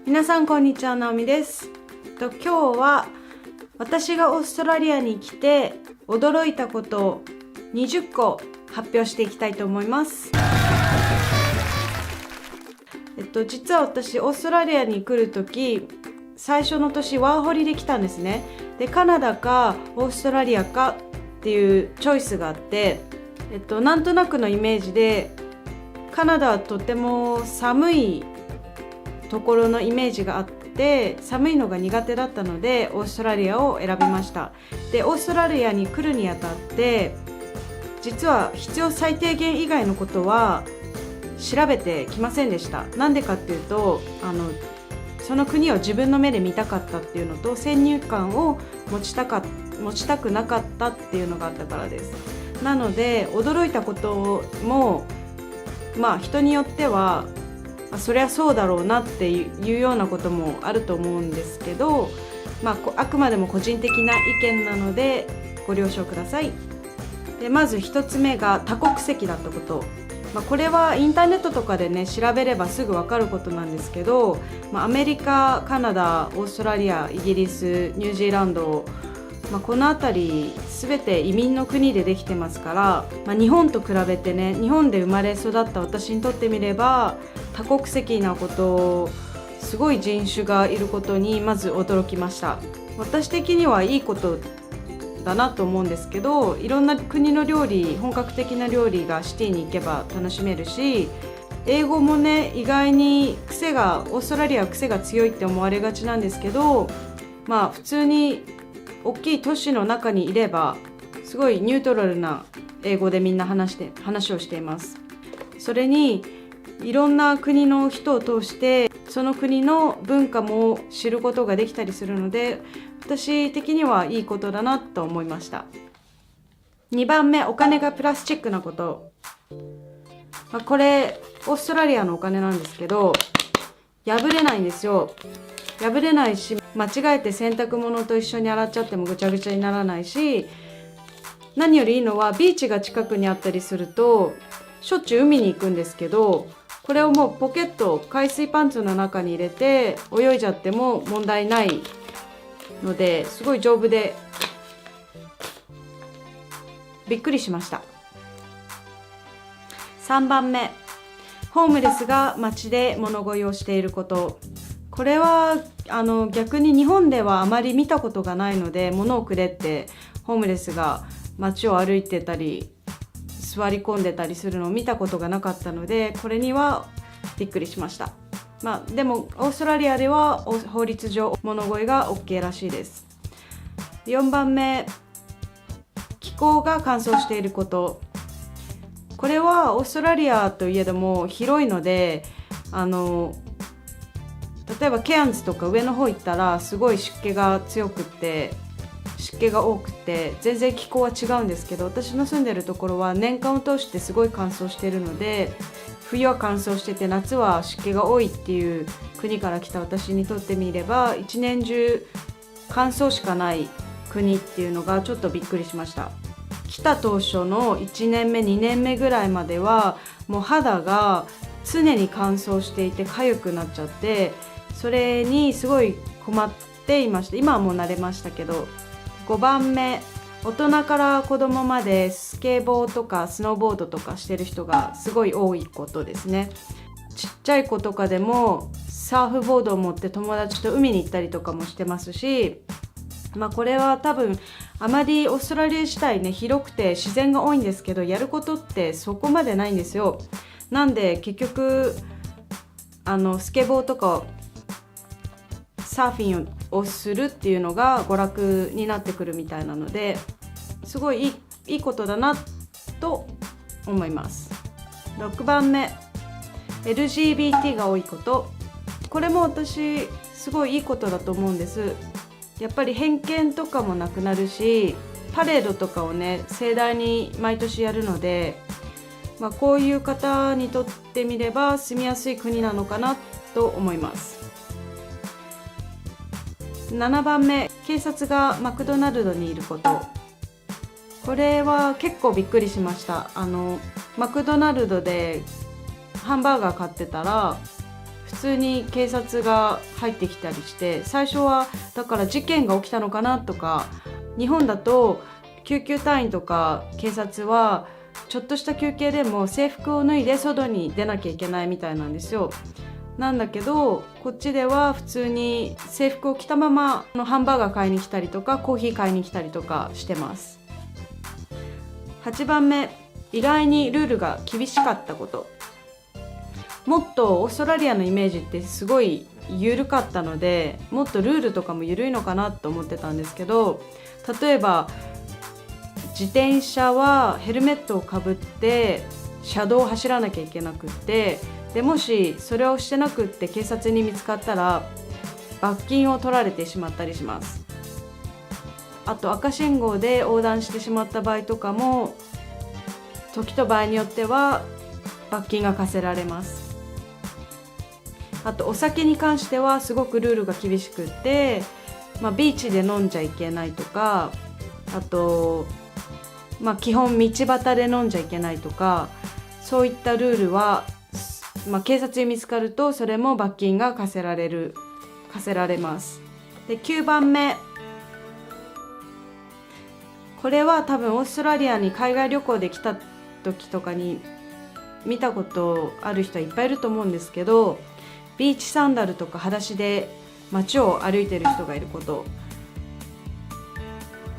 皆さんこんにちは、なおみです。今日は私がオーストラリアに来て驚いたことを20個発表していきたいと思います。実は私オーストラリアに来るとき最初の年ワーホリで来たんですね。でカナダかオーストラリアかっていうチョイスがあって、なんとなくのイメージでカナダはとても寒いところのイメージがあって、寒いのが苦手だったのでオーストラリアを選びました。でオーストラリアに来るにあたって実は必要最低限以外のことは調べてきませんでした。なんでかっていうとその国を自分の目で見たかったっていうのと、先入観を持ちたくなかったっていうのがあったからです。なので驚いたことも人によってはそりゃそうだろうなっていうようなこともあると思うんですけど、あくまでも個人的な意見なのでご了承ください。でまず一つ目が多国籍だったこと。これはインターネットとかでね調べればすぐ分かることなんですけど、アメリカ、カナダ、オーストラリア、イギリス、ニュージーランド、この辺り全て移民の国でできてますから、日本と比べてね、日本で生まれ育った私にとってみれば多国籍なこと、すごい人種がいることにまず驚きました。私的にはいいことだなと思うんですけど、いろんな国の料理、本格的な料理がシティに行けば楽しめるし、英語もね意外にオーストラリアは癖が強いって思われがちなんですけど、普通に大きい都市の中にいればすごいニュートラルな英語でみんな話をしています。それにいろんな国の人を通してその国の文化も知ることができたりするので、私的にはいいことだなと思いました。2番目、お金がプラスチックなこと。これオーストラリアのお金なんですけど破れないんですよ。破れないし、間違えて洗濯物と一緒に洗っちゃってもぐちゃぐちゃにならないし、何よりいいのはビーチが近くにあったりするとしょっちゅう海に行くんですけど、これをもうポケット、海水パンツの中に入れて泳いじゃっても問題ないので、すごい丈夫でびっくりしました。3番目、ホームレスが街で物乞いをしていること。これは逆に日本ではあまり見たことがないので、物をくれってホームレスが街を歩いてたり座り込んでたりするのを見たことがなかったので、これにはびっくりしました。でもオーストラリアでは法律上物乞いが OK らしいです。4番目、気候が乾燥していること。これはオーストラリアといえども広いので、例えばケアンズとか上の方行ったらすごい湿気が強くって湿気が多くて全然気候は違うんですけど、私の住んでるところは年間を通してすごい乾燥しているので、冬は乾燥してて夏は湿気が多いっていう国から来た私にとってみれば一年中乾燥しかない国っていうのがちょっとびっくりしました。来た当初の1年目2年目ぐらいまではもう肌が常に乾燥していて痒くなっちゃって、それにすごい困っていました。今はもう慣れましたけど。5番目、大人から子供までスケボーとかスノーボードとかしてる人がすごい多いことですね。ちっちゃい子とかでもサーフボードを持って友達と海に行ったりとかもしてますし、これは多分あまりオーストラリア自体ね広くて自然が多いんですけど、やることってそこまでないんですよ。なんで結局スケボーとかサーフィンをするっていうのが娯楽になってくるみたいなので、すごいいいことだなと思います。6番目、 LGBT が多いこと。これも私すごいいいことだと思うんです。やっぱり偏見とかもなくなるし、パレードとかをね盛大に毎年やるので、こういう方にとってみれば住みやすい国なのかなと思います。7番目、警察がマクドナルドにいること。これは結構びっくりしました。マクドナルドでハンバーガー買ってたら普普通に警察が入ってきたりして、最初はだから事件が起きたのかなとか、日本だと救急隊員とか警察はちょっとした休憩でも制服を脱いで外に出なきゃいけないみたいなんですよ。なんだけどこっちでは普通に制服を着たままハンバーガー買いに来たりとかコーヒー買いに来たりとかしてます。8番目、意外にルールが厳しかったこと。もっとオーストラリアのイメージってすごい緩かったので、もっとルールとかも緩いのかなと思ってたんですけど、例えば自転車はヘルメットをかぶって車道を走らなきゃいけなくって、でもしそれをしてなくって警察に見つかったら罰金を取られてしまったりします。あと赤信号で横断してしまった場合とかも、時と場合によっては罰金が課せられます。あとお酒に関してはすごくルールが厳しくって、ビーチで飲んじゃいけないとか、あと、基本道端で飲んじゃいけないとか、そういったルールは、警察に見つかるとそれも罰金が課せられます。で、9番目、これは多分オーストラリアに海外旅行で来た時とかに見たことある人はいっぱいいると思うんですけど、ビーチサンダルとか裸足で街を歩いてる人がいること、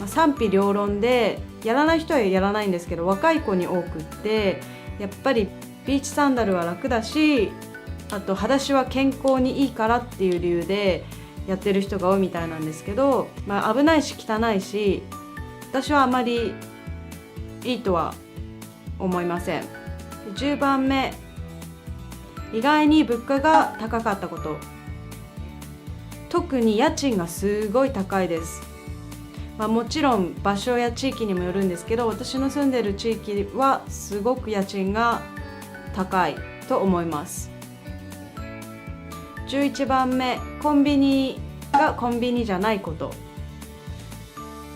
賛否両論でやらない人はやらないんですけど、若い子に多くって、やっぱりビーチサンダルは楽だし、あと裸足は健康にいいからっていう理由でやってる人が多いみたいなんですけど、危ないし汚いし、私はあまりいいとは思いません。10番目、意外に物価が高かったこと。特に家賃がすごい高いです。もちろん場所や地域にもよるんですけど、私の住んでる地域はすごく家賃が高いと思います。11番目、コンビニがコンビニじゃないこと。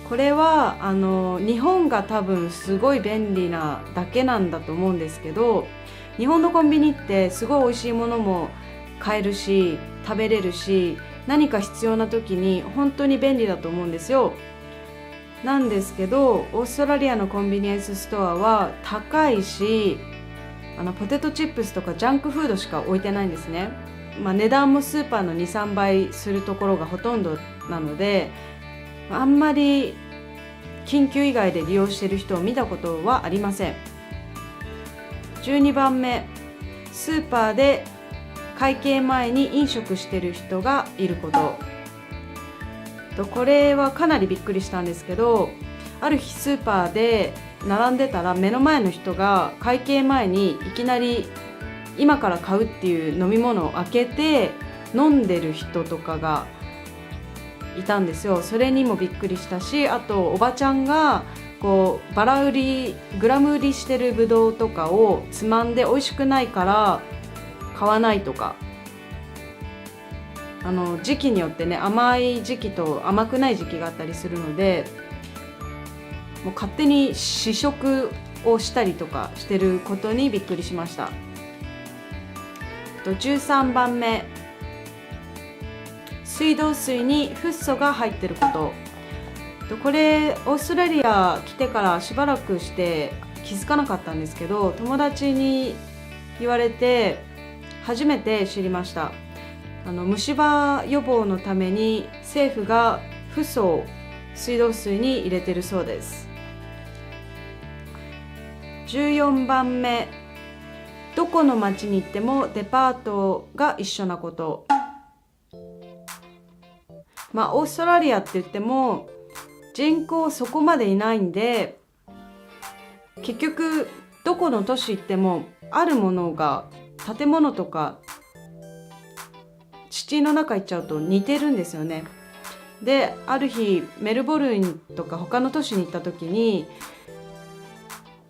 これは日本が多分すごい便利なだけなんだと思うんですけど、日本のコンビニってすごい美味しいものも買えるし食べれるし、何か必要な時に本当に便利だと思うんですよ。なんですけどオーストラリアのコンビニエンスストアは高いし、ポテトチップスとかジャンクフードしか置いてないんですね。値段もスーパーの 2,3 倍するところがほとんどなので、あんまり緊急以外で利用している人を見たことはありません。12番目、スーパーで会計前に飲食している人がいること。これはかなりびっくりしたんですけど、ある日スーパーで並んでたら目の前の人が会計前にいきなり今から買うっていう飲み物を開けて飲んでる人とかがいたんですよ。それにもびっくりしたし、あとおばちゃんがバラ売りグラム売りしてるブドウとかをつまんで美味しくないから買わないとか、時期によってね、甘い時期と甘くない時期があったりするので、もう勝手に試食をしたりとかしてることにびっくりしました。13番目、水道水にフッ素が入ってること。これオーストラリア来てからしばらくして気づかなかったんですけど、友達に言われて初めて知りました。虫歯予防のために政府がフッ素を水道水に入れてるそうです。14番目、どこの町に行ってもデパートが一緒なこと。オーストラリアって言っても人口そこまでいないんで、結局どこの都市行ってもあるものが、建物とかシティの中行っちゃうと似てるんですよね。で、ある日メルボルンとか他の都市に行った時に、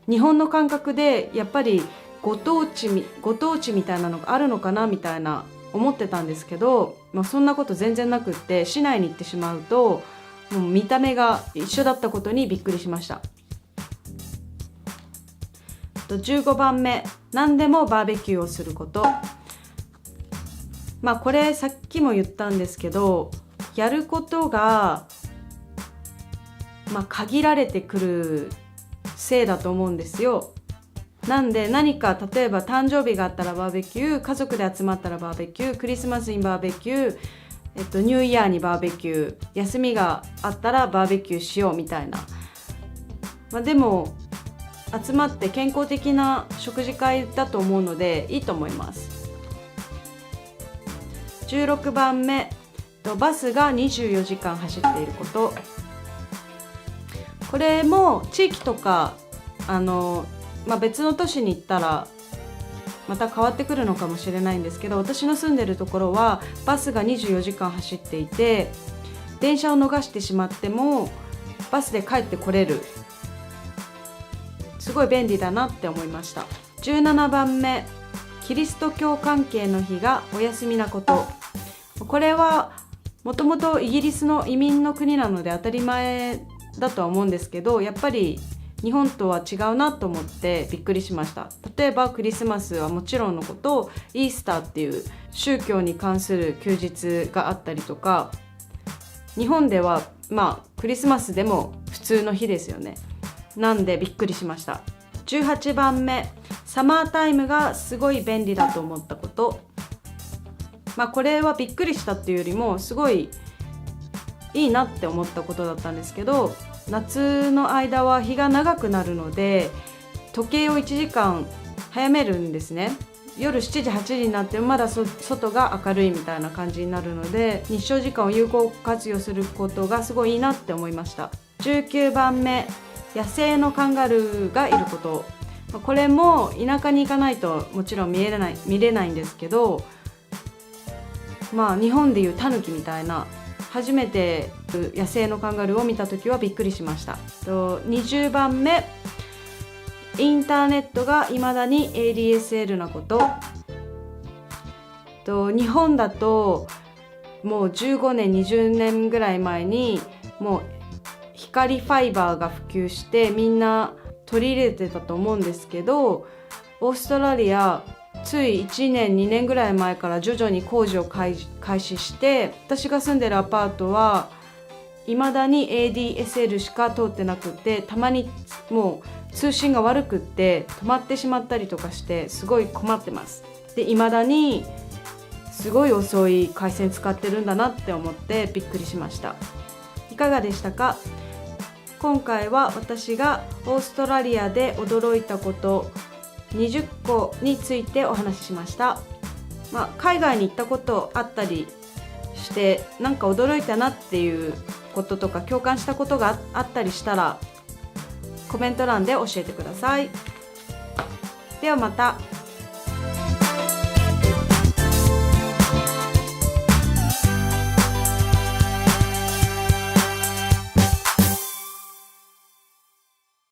日本の感覚でやっぱりご当地みたいなのがあるのかなみたいな思ってたんですけど、そんなこと全然なくって、市内に行ってしまうともう見た目が一緒だったことにびっくりしました。15番目、何でもバーベキューをすること。まあこれさっきも言ったんですけど、やることが限られてくるせいだと思うんですよ。なんで何か例えば誕生日があったらバーベキュー、家族で集まったらバーベキュー、クリスマスにバーベキュー、ニューイヤーにバーベキュー、休みがあったらバーベキューしようみたいな。でも集まって健康的な食事会だと思うのでいいと思います。16番目、バスが24時間走っていること。これも地域とか別の都市に行ったらまた変わってくるのかもしれないんですけど、私の住んでるところはバスが24時間走っていて、電車を逃してしまってもバスで帰ってこれる、すごい便利だなって思いました。17番目、キリスト教関係の日がお休みなこと。これはもともとイギリスの移民の国なので当たり前だとは思うんですけど、やっぱり日本とは違うなと思ってびっくりしました。例えばクリスマスはもちろんのこと、イースターっていう宗教に関する休日があったりとか、日本ではクリスマスでも普通の日ですよね。なんでびっくりしました。18番目、サマータイムがすごい便利だと思ったこと。これはびっくりしたっていうよりもすごいいいなって思ったことだったんですけど、夏の間は日が長くなるので時計を1時間早めるんですね。夜7時8時になってもまだ外が明るいみたいな感じになるので、日照時間を有効活用することがすごいいいなって思いました。19番目、野生のカンガルーがいること。これも田舎に行かないともちろん見れないんですけど、日本でいうタヌキみたいな、初めて野生のカンガルーを見た時はびっくりしました。20番目、インターネットが未だに ADSL なこと。日本だともう15年20年ぐらい前にもう光ファイバーが普及してみんな取り入れてたと思うんですけど、オーストラリアつい1年2年ぐらい前から徐々に工事を開始して、私が住んでるアパートは未だに ADSL しか通ってなくて、たまにもう通信が悪くって止まってしまったりとかしてすごい困ってます。で未だにすごい遅い回線使ってるんだなって思ってびっくりしました。いかがでしたか？今回は私がオーストラリアで驚いたこと20個についてお話ししました。海外に行ったことあったりしてなんか驚いたなっていうこととか共感したことがあったりしたらコメント欄で教えてください。ではまた。